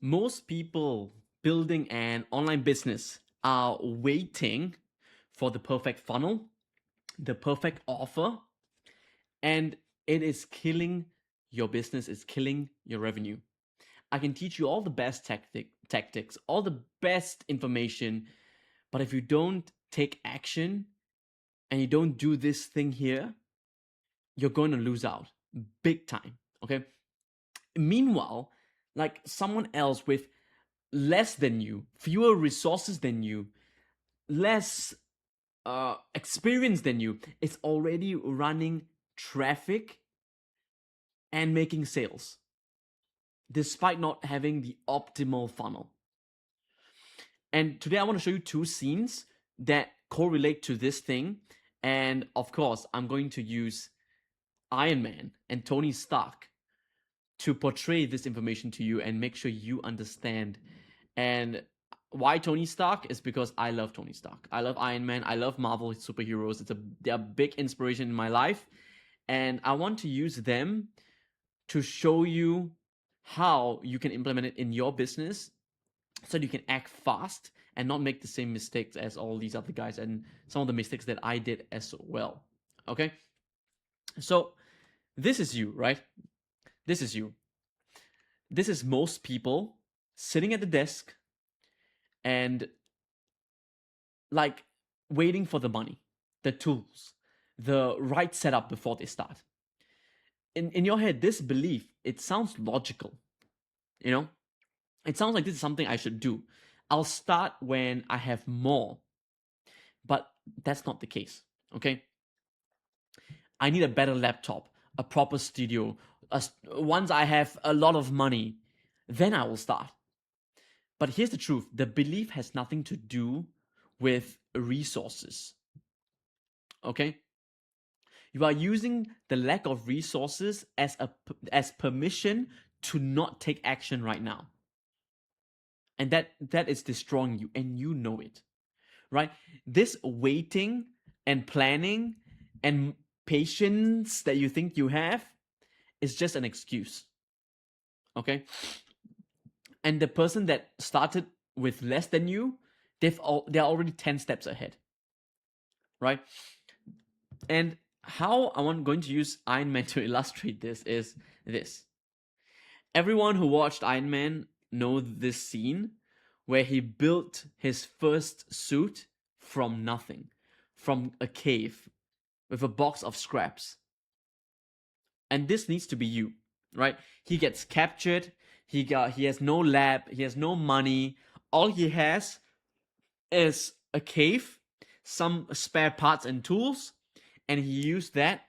Most people building an online business are waiting for the perfect funnel, the perfect offer, and it is killing your business, it's killing your revenue. I can teach you all the best tactics, all the best information, but if you don't take action and you don't do this thing here, you're going to lose out big time. Okay. Meanwhile, like someone else with less than you, fewer resources than you, less experience than you, is already running traffic and making sales despite not having the optimal funnel. And today I want to show you two scenes that correlate to this thing. And of course, I'm going to use Iron Man and Tony Stark to portray this information to you and make sure you understand. And why Tony Stark is because I love Tony Stark. I love Iron Man. I love Marvel superheroes. They're a big inspiration in my life. And I want to use them to show you how you can implement it in your business so that you can act fast and not make the same mistakes as all these other guys and some of the mistakes that I did as well. Okay? So this is you, right? This is you. This is most people sitting at the desk and like waiting for the money, the tools, the right setup before they start. In your head, this belief, it sounds logical. You know, it sounds like this is something I should do. I'll start when I have more. But that's not the case, okay? I need a better laptop, a proper studio. Once I have a lot of money, then I will start. But here's the truth. The belief has nothing to do with resources, okay? You are using the lack of resources as permission to not take action right now. And that is destroying you, and you know it, right? This waiting and planning and patience that you think you have is just an excuse, okay? And the person that started with less than you, they're already 10 steps ahead, right? And how I'm going to use Iron Man to illustrate this is this. Everyone who watched Iron Man know this scene where he built his first suit from nothing, from a cave with a box of scraps. And this needs to be you, right? He gets captured, he has no lab, he has no money. All he has is a cave, some spare parts and tools, and he used that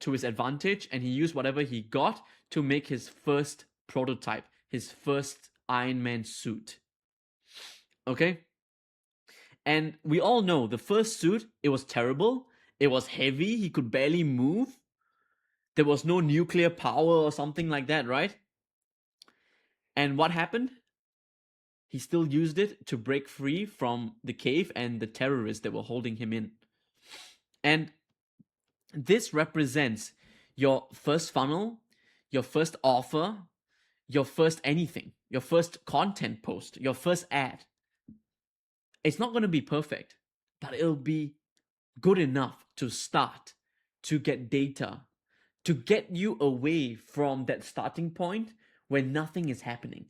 to his advantage, and he used whatever he got to make his first prototype, his first Iron Man suit. Okay? And we all know the first suit, it was terrible. It was heavy. He could barely move. There was no nuclear power or something like that, right? And what happened? He still used it to break free from the cave and the terrorists that were holding him in. And this represents your first funnel, your first offer, your first anything, your first content post, your first ad. It's not going to be perfect, but it'll be good enough to start, to get data, to get you away from that starting point where nothing is happening.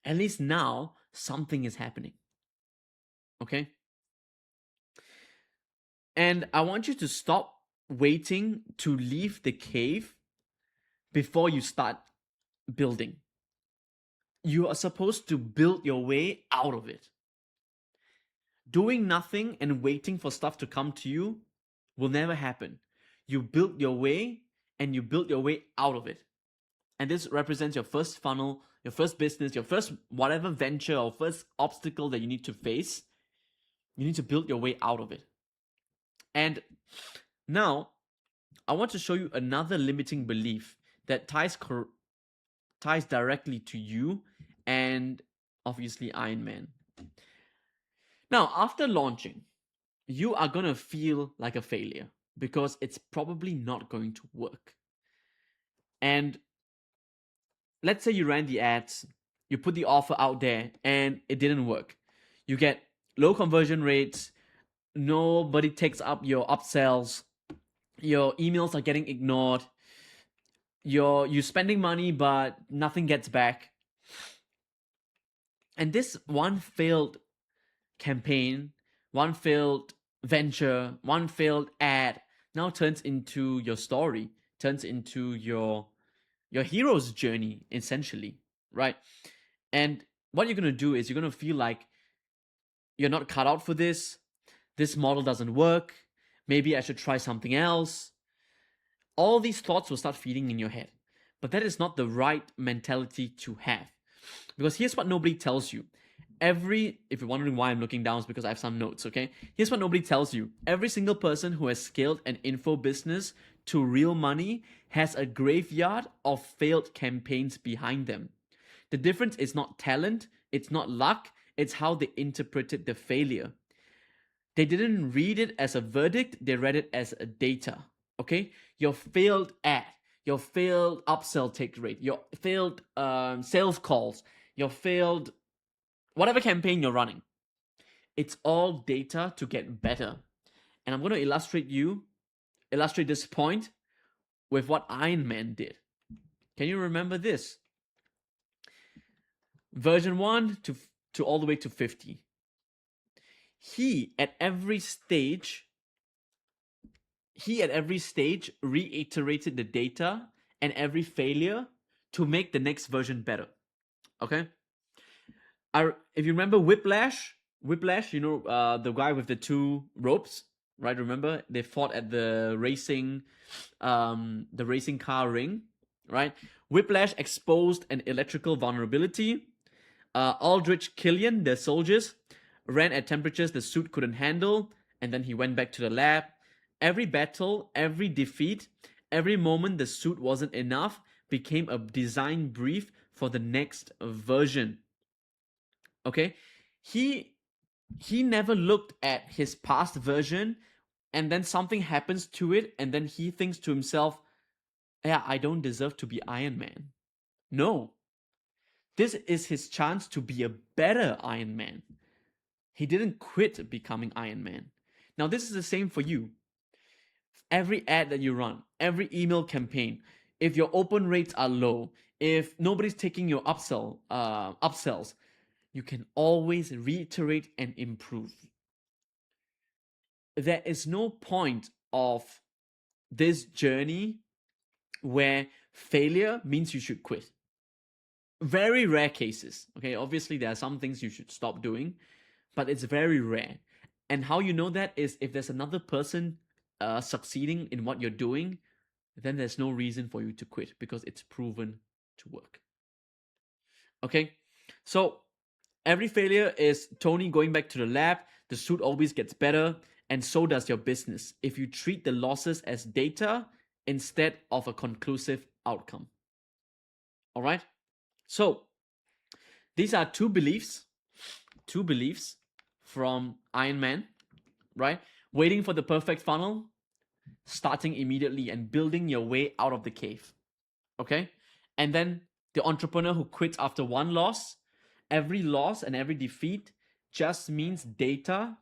At least now, something is happening. Okay? And I want you to stop waiting to leave the cave before you start building. You are supposed to build your way out of it. Doing nothing and waiting for stuff to come to you will never happen. You build your way and you build your way out of it. And this represents your first funnel, your first business, your first whatever venture or first obstacle that you need to face. You need to build your way out of it. And now, I want to show you another limiting belief that ties directly to you and obviously Iron Man. Now, after launching, you are going to feel like a failure because it's probably not going to work. And let's say you ran the ads, You put the offer out there and it didn't work. You get low conversion rates. Nobody takes up your upsells. Your emails are getting ignored. You're spending money, but nothing gets back. And this one failed campaign, one failed venture, one failed ad now turns into your story, turns into your hero's journey, essentially, right? And what you're gonna do is you're gonna feel like you're not cut out for this. This model doesn't work. Maybe I should try something else. All these thoughts will start feeding in your head. But that is not the right mentality to have. Because here's what nobody tells you. If you're wondering why I'm looking down, it's because I have some notes, okay? Here's what nobody tells you. Every single person who has scaled an info business to real money has a graveyard of failed campaigns behind them. The difference is not talent, it's not luck, it's how they interpreted the failure. They didn't read it as a verdict, they read it as a data, okay? Your failed ad, your failed upsell take rate, your failed sales calls, your failed whatever campaign you're running. It's all data to get better. And I'm going to illustrate this point with what Iron Man did. Can you remember this? Version 1 to all the way to 50. He at every stage reiterated the data and every failure to make the next version better. Okay? If you remember Whiplash, the guy with the two ropes, right? Remember they fought at the racing car ring, right? Whiplash exposed an electrical vulnerability. Aldrich Killian, the soldiers, ran at temperatures the suit couldn't handle, and then he went back to the lab. Every battle, every defeat, every moment the suit wasn't enough became a design brief for the next version. Okay? He never looked at his past version and then something happens to it and then he thinks to himself, yeah, I don't deserve to be Iron Man. No. This is his chance to be a better Iron Man. He didn't quit becoming Iron Man. Now, this is the same for you. Every ad that you run, every email campaign, if your open rates are low, if nobody's taking your upsells, you can always reiterate and improve. There is no point of this journey where failure means you should quit. Very rare cases, okay? Obviously, there are some things you should stop doing, but it's very rare. And how you know that is if there's another person succeeding in what you're doing, then there's no reason for you to quit because it's proven to work. Okay? So, every failure is Tony going back to the lab. The suit always gets better, and so does your business if you treat the losses as data instead of a conclusive outcome. All right? So, these are two beliefs from Iron Man, right? Waiting for the perfect funnel, starting immediately and building your way out of the cave. Okay? And then the entrepreneur who quits after one loss. Every loss and every defeat just means data,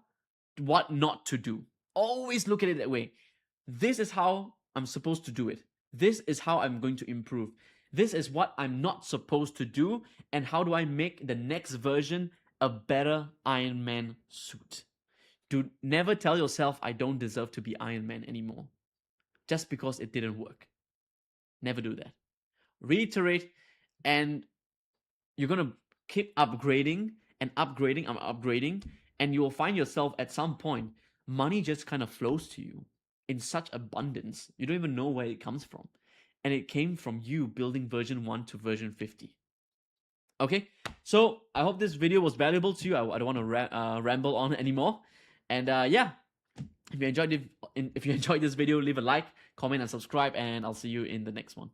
what not to do. Always look at it that way. This is how I'm supposed to do it. This is how I'm going to improve. This is what I'm not supposed to do. And how do I make the next version a better Iron Man suit? Never tell yourself, I don't deserve to be Iron Man anymore. Just because it didn't work. Never do that. Reiterate, and you're going to keep upgrading and upgrading, and you will find yourself at some point, money just kind of flows to you in such abundance. You don't even know where it comes from. And it came from you building version 1 to version 50. Okay, so I hope this video was valuable to you. I don't want to ramble on anymore. And yeah, if you enjoyed this video, leave a like, comment, and subscribe, and I'll see you in the next one.